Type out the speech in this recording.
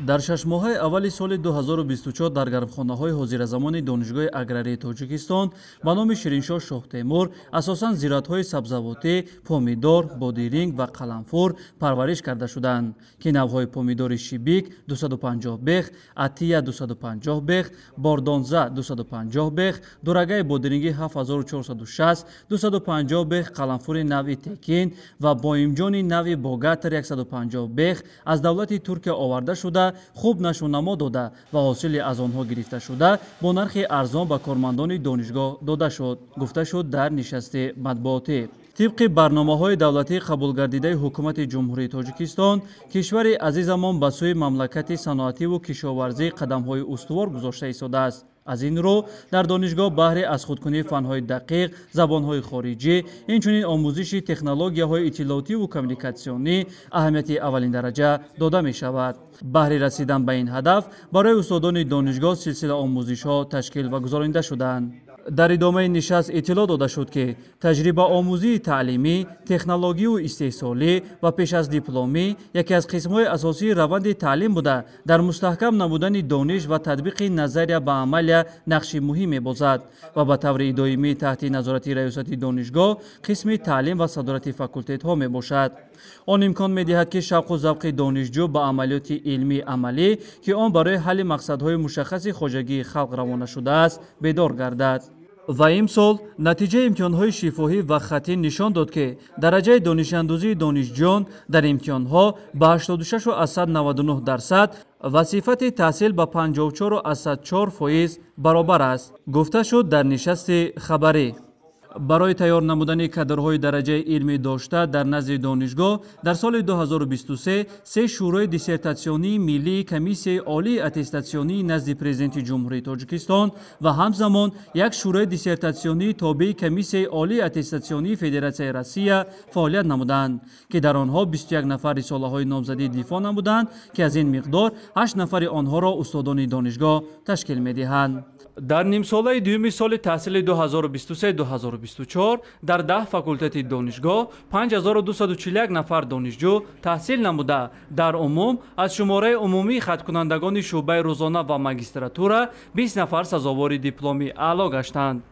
дар шашмоҳаи аввали соли 2024 дар гармхонаҳои ҳозиразамони донишгоҳи аграрии Тоҷикистон ба номи Шириншоҳ Шоҳтемур асосан зироатҳои сабзавотӣ, помидор, бодиринг ва қаламфур парвариш карда шуданд, ки навъҳои помидори шибик 250 бех, атия 250 бех, бордонза 250 бех, дурагаи бодиринги 7460, 250 бех қаламфури навъи текин ва боимҷони навъи богатар 150 бех аз давлати Туркия оварда шуда, хуб нашунамо дода ва ҳосили аз онҳо гирифта шуда бо нархи арзон ба кормандони донишгоҳ дода шуд, гуфта шуд дар нишасти матбуотӣ. طبق برنامه‌های دولتی قبول گردیده حکومت جمهوری تاجیکستان، کشور عزیزمان به سوی مملکت صنعتی و کشاورزی قدم‌های استوار گذاشته ایستاده است. از این رو در دانشگاه بهره از خودکنی فن‌های دقیق، زبان‌های خارجی، اینچنین آموزش تکنولوژی‌های اطلاعاتی و کمیونیکاسیونی اهمیت اولین درجه داده می‌شود. بهره رسیدن به این هدف برای استادان دانشگاه سلسله آموزش‌ها تشکیل و گذارنده شدند. در ادامه نشست اطلاع داده شد که تجربه آموزی تعلیمی، تکنولوژی و استحصالی و پیش از دیپلمی یکی از قسم‌های اساسی روند تعلیم بوده در مستحکم نمودن دانش و تطبیق نظریه به عمل نقش مهمی بازد و به طور دائمی تحت نظارت ریاست دانشگاه قسم تعلیم و صدارت فاکولتت ها می باشد. آن امکان می دهد که شوق و ذوق دانشجو به عملیات علمی عملی که آن برای حل مقصدهای مشخص خواجگی خلق روانه شده است بیدار گردد. و امسال نتیجه امتحان‌های شفاهی و خطی نشان داد که درجه دانش‌اندازی دانشجویان در امتحان‌ها به 86.99% و صفت تحصیل به 54.4% برابر است، گفته شد در نشست خبری. برای تیار نمودن کادرهای درجه علمی داشته در نزد دانشگاه در سال 2023 سه شورای دیسرتاسیونی ملی کمیسیای عالی اتستاسیونی نزد پرزیدنت جمهوری تاجیکستان و همزمان یک شورای دیسرتاسیونی تابع کمیسیای عالی اتستاسیونی فدراسیای روسیه فعالیت نمودند که در آنها 21 نفر رساله‌های نامزدی دفاع نمودند که از این مقدار 8 نفر آنها را استادان دانشگاه تشکیل می‌دهند. در نیم ساله دوم سال تحصیل 2023-2024 در 10 فاکولتت دانشگاه 5241 نفر دانشجو تحصیل نموده در عموم از شماره عمومی ختم کنندگان شعبه روزانه و ماگیستراتورا 20 نفر سزاوار دیپلم اعلی گشتند.